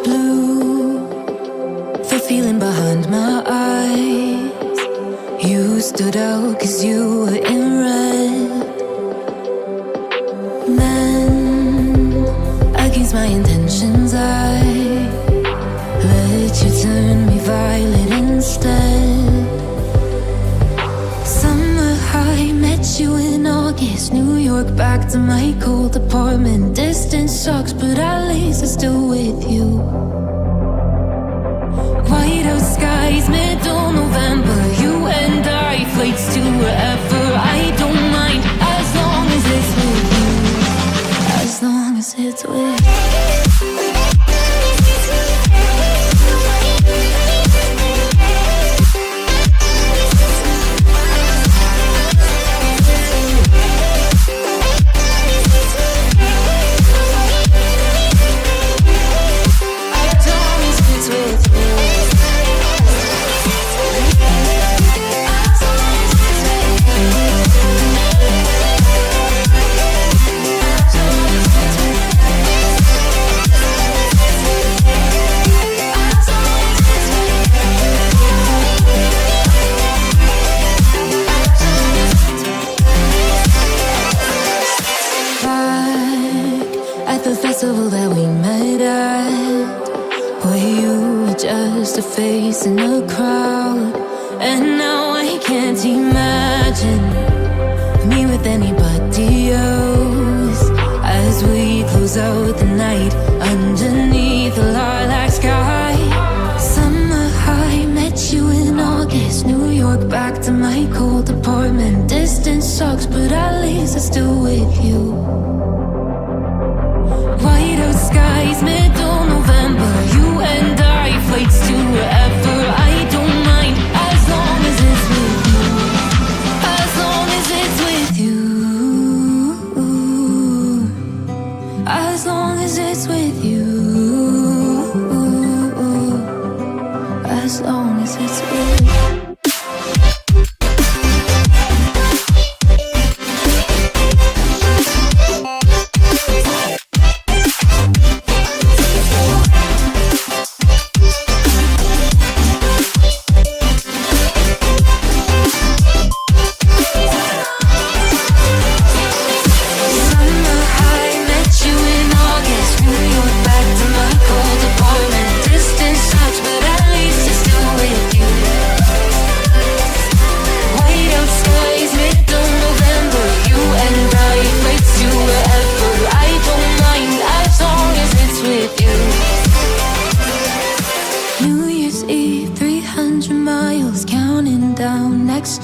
Blue, the feeling behind my eyes. You stood out 'cause you were in red. Men, against my intentions, I let you turn me violet instead. Summer high, met you in August. New York, back to my cold apartment. Distance sucks, but at least I'm still with you. White out skies, middle November. You and I, flights to wherever. I don't mind, as long as it's with you. As long as it's with you. That we met at, where you were just a face in a crowd. And now I can't imagine me with anybody else. As we close out the night underneath the lilac sky. Summer high, met you in August. New York, back to my cold apartment. Distance sucks, but at least I'm still with you. White out skies, middle November. You and I, flights to wherever. I don't mind, as long as it's with you. As long as it's with you. As long as it's with you. As long as it's with you.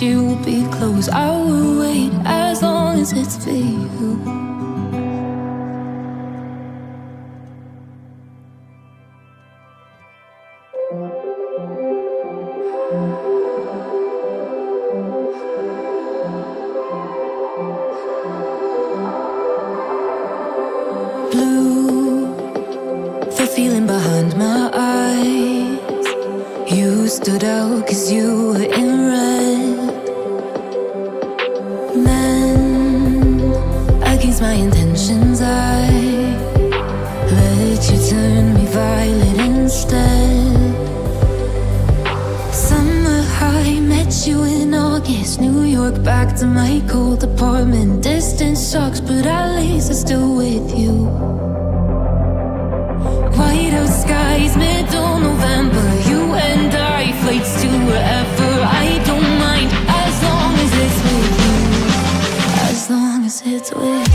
You will be close. I will wait as long as it's for you. Blue, the feeling behind my eyes. You stood out 'cause you were in red. My intentions, I let you turn me violet instead. Summer high, met you in August. New York, back to my cold apartment. Distance sucks, but at least I'm still with you. White out skies, middle November. You and I, flights to wherever. I don't mind, as long as it's with you. As long as it's with you.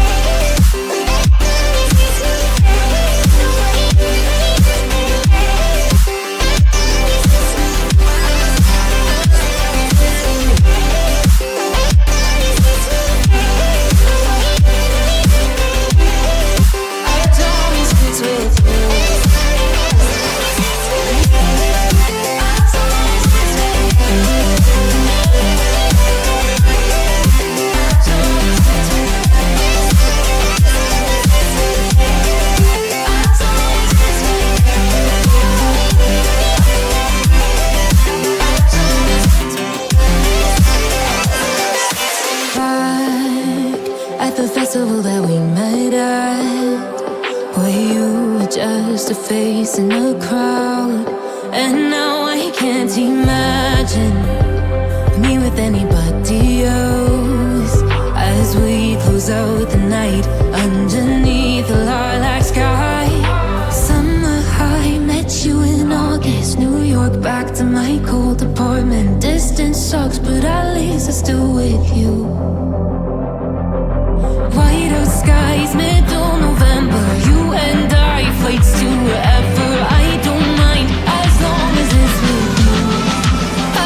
imagine me with anybody else. As we close out the night underneath the lilac sky. Summer high, met you in August. New York, back to my cold apartment. Distance sucks, but at least I'm still with you. White out skies, middle November. You and I, flights to wherever. I don't mind, as long as it's with you.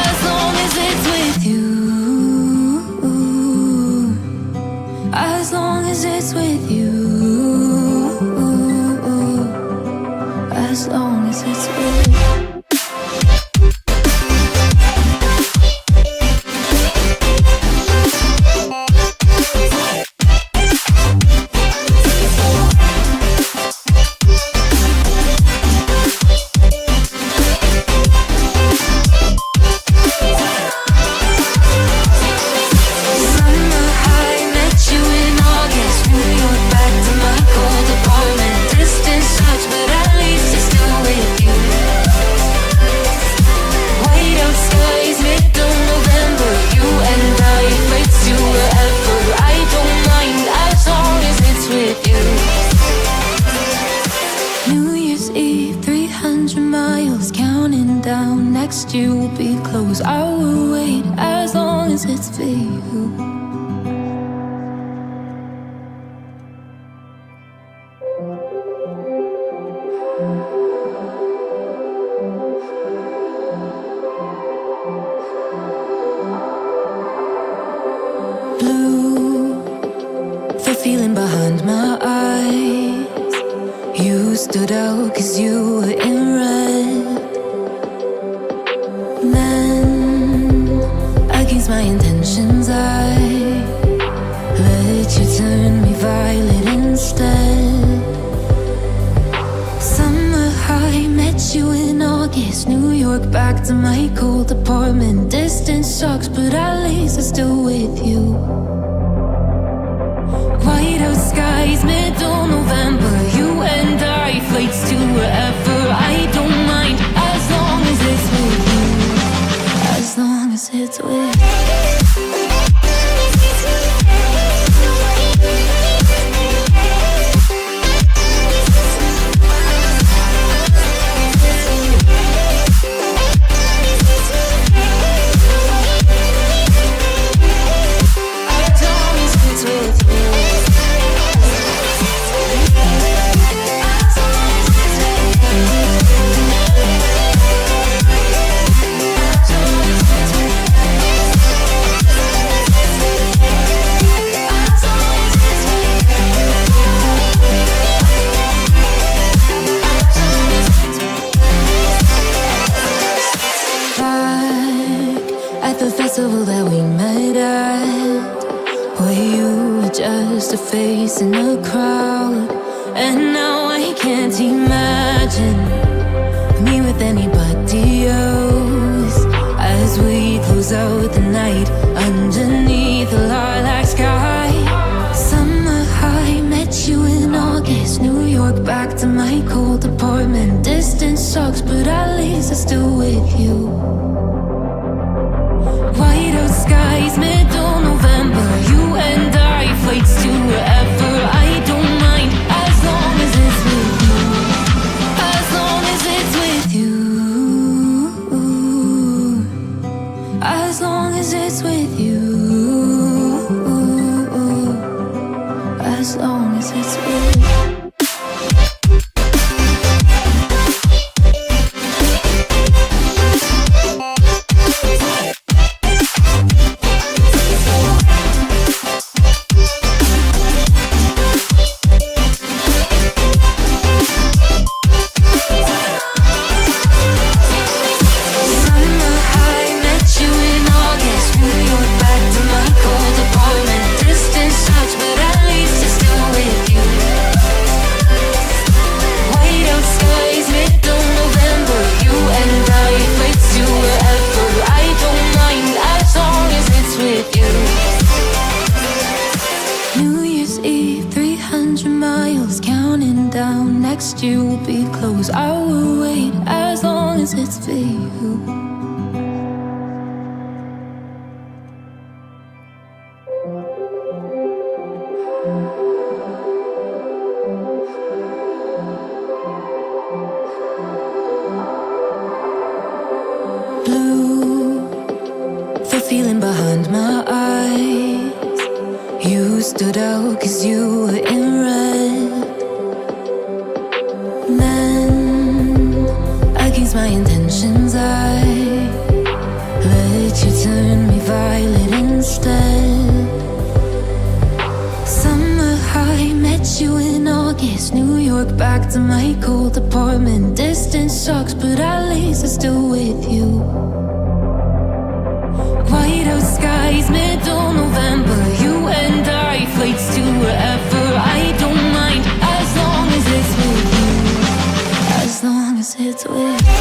As long as it's with you. As long as it's with you. As long as it's with you. You will be close. I will wait as long as it's for you. Blue, the feeling behind my eyes. You stood out 'cause you were in red. Against my intentions, I let you turn me violet instead. Summer high, met you in August. New York, back to my cold apartment. Distance sucks, but at least I'm still with you. White out skies, middle November. You and I, flights to wherever. I don't mind, as long as it's with you. As long as it's with you. That we met at, where you were just a face in a crowd. And now I can't imagine me with anybody else. As we close out the night underneath the lilac sky. Summer high, met you in August. New York, back to my cold apartment. Distance sucks, but at least I'm still with you. White out skies, middle November. You and I, flights to wherever. I don't mind, as long as it's with you. As long as it's with you. As long as it's with you. As long as it's with you. You will be close. I will wait as long as it's for you. feeling behind my eyes. You stood out 'cause you were in red. Then, against my intentions, I let you turn me violet instead. Summer high, met you in August. New York, back to my cold apartment. Distance sucks, but at least I'm still with you. White out skies, middle November. You and I, flights to wherever. I don't mind, as long as it's with you. As long as it's with you.